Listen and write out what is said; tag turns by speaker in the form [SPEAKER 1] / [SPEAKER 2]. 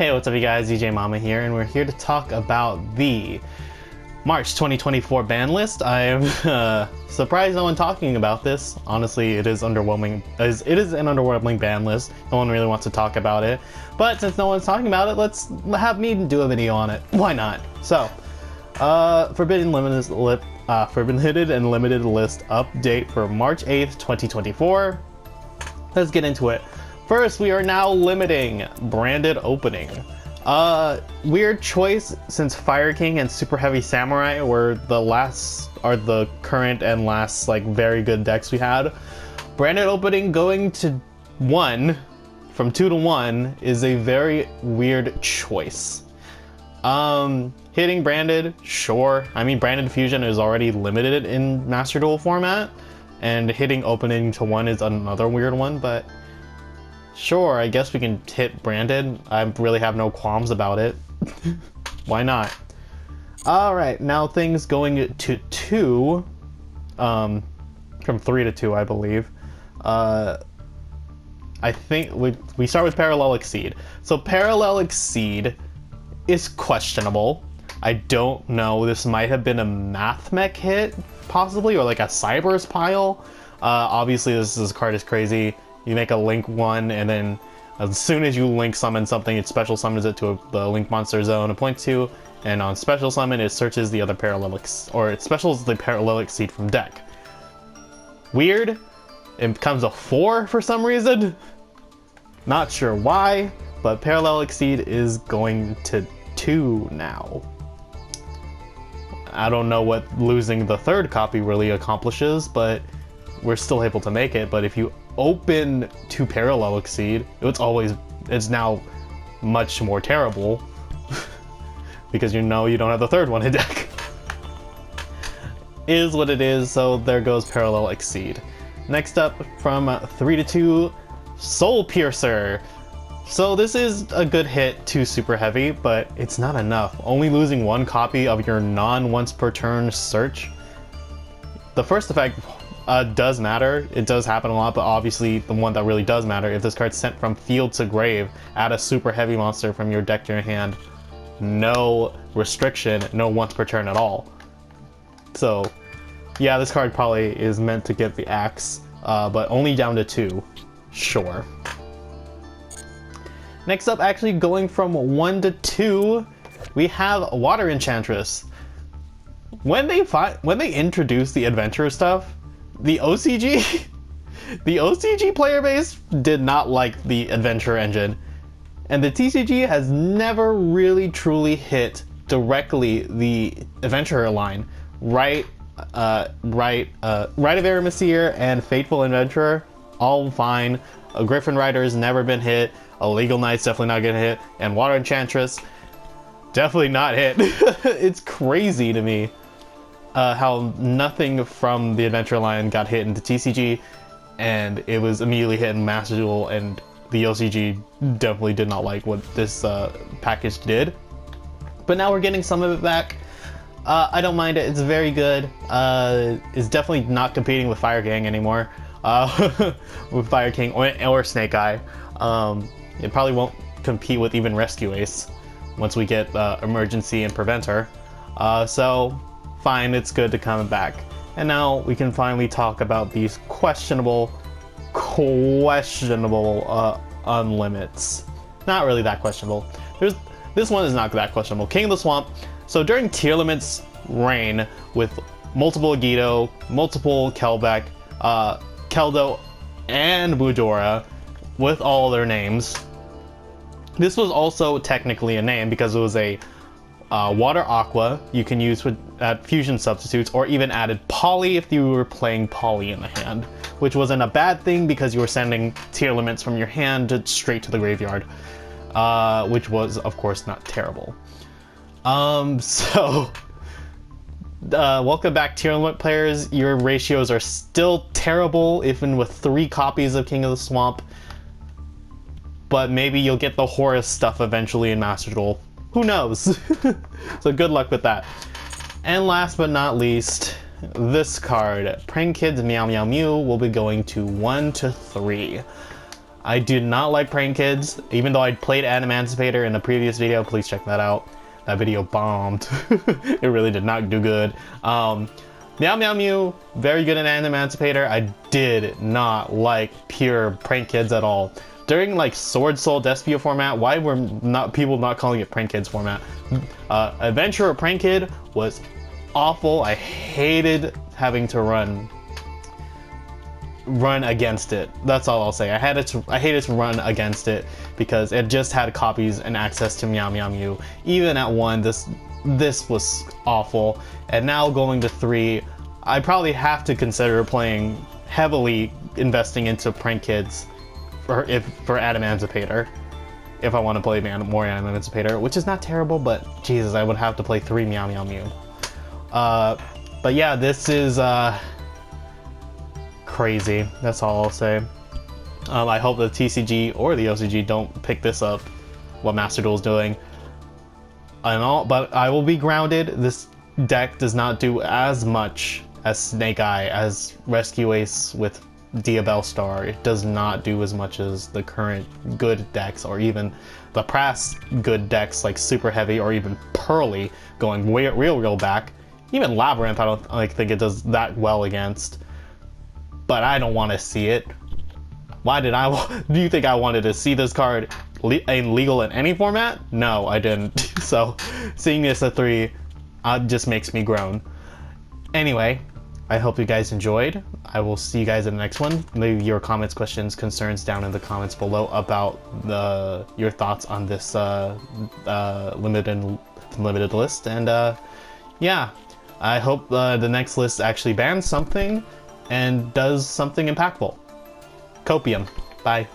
[SPEAKER 1] Hey, what's up you guys, DJMama here, and we're here to talk about the March 2024 ban list. I am surprised no one talking about this. Honestly, it is underwhelming. It is an underwhelming ban list. No one really wants to talk about it. But since no one's talking about it, let's have me do a video on it. Why not? So, Forbidden Hidden and Limited List update for March 8th, 2024. Let's get into it. First, we are now limiting branded opening. Weird choice since Fire King and Super Heavy Samurai were the current and last like very good decks we had. Branded opening going to 1 from 2 to 1 is a very weird choice. Hitting branded, sure. I mean, branded fusion is already limited in Master Duel format, and hitting opening to 1 is another weird one, but sure, I guess we can hit branded. I really have no qualms about it. Why not? Alright, now things going to 2. From 3 to 2, I believe. I think we start with Parallel Exceed. So Parallel Exceed is questionable. I don't know. This might have been a Math Mech hit, possibly, or like a Cyber's pile. Obviously, this card is crazy. You make a link 1, and then as soon as you link summon something, it special summons it to the link monster zone, a point 2, and on special summon, it searches the other it specials the Parallel Exceed from deck. Weird. It becomes a 4 for some reason. Not sure why, but Parallel Exceed is going to 2 now. I don't know what losing the third copy really accomplishes, but we're still able to make it. But if you open to Parallel Exceed, it's now much more terrible because you know you don't have the third one in deck. Is what it is, so there goes Parallel Exceed. Next up, from 3 to 2, Soul Piercer. So this is a good hit to Super Heavy, but it's not enough. Only losing 1 copy of your non-once per turn search. The first effect does matter. It does happen a lot, but obviously the one that really does matter, if this card's sent from field to grave, add a Super Heavy monster from your deck to your hand. No restriction, no once per turn at all. So yeah, this card probably is meant to get the axe, but only down to 2. Sure. Next up, actually going from 1 to 2, we have Water Enchantress. When they introduced the adventure stuff, the OCG player base did not like the adventure engine, and the TCG has never really truly hit directly the adventurer line. Right of Aramasir and Fateful Adventurer, all fine. A Griffin Rider's never been hit. A Legal Knight's definitely not gonna hit, and Water Enchantress definitely not hit. It's crazy to me. How nothing from the adventure line got hit into TCG, and it was immediately hit in Master Duel, and the OCG definitely did not like what this package did. But now we're getting some of it back. I don't mind it. It's very good. It's definitely not competing with Fire King anymore. With Fire King or Snake Eye. It probably won't compete with even Rescue Ace once we get Emergency and Preventer. So fine, it's good to come back. And now we can finally talk about these questionable unlimits. Not really that questionable. This one is not that questionable. King of the Swamp. So during Tier Limit's reign with multiple Agito, multiple Kelbeck, Keldo, and Bujora, with all their names, this was also technically a name because it was a Water Aqua you can use at fusion substitutes, or even added Poly if you were playing Poly in the hand, which wasn't a bad thing because you were sending tier limits from your hand straight to the graveyard, which was of course not terrible. Welcome back, tier limit players. Your ratios are still terrible even with 3 copies of King of the Swamp, but maybe you'll get the Horus stuff eventually in Master Duel. Who knows? So good luck with that. And last but not least, this card, Prank Kids Meow-Mu will be going to 1 to 3. I do not like Prank Kids, even though I played Animancipator in the previous video. Please check that out. That video bombed. It really did not do good. Meow-Mu, very good at Animancipator. I did not like pure Prank Kids at all. During like Swordsoul Despia format, why were people not calling it Prank Kids format? Adventurer Prank Kid was awful. I hated having to run against it. That's all I'll say. I hated to run against it because it just had copies and access to Meow-Mu. Even at 1, this was awful. And now going to 3, I probably have to consider heavily investing into Prank Kids for Animancipator, if I want to play more Animancipator, which is not terrible, but Jesus, I would have to play 3 Meow-Mu. But yeah, this is crazy. That's all I'll say. I hope the TCG or the OCG don't pick this up, what Master Duel's doing. But I will be grounded. This deck does not do as much as Snake Eye, as Rescue Ace with Diabell Star. It does not do as much as the current good decks, or even the past good decks like Super Heavy or even Pearly going real back. Even Labyrinth, I don't think it does that well against. But I don't want to see it. Why did do you think I wanted to see this card illegal in any format? No, I didn't. So seeing this at 3 just makes me groan. Anyway, I hope you guys enjoyed. I will see you guys in the next one. Leave your comments, questions, concerns down in the comments below about your thoughts on this limited list. And yeah, I hope the next list actually bans something and does something impactful. Copium. Bye.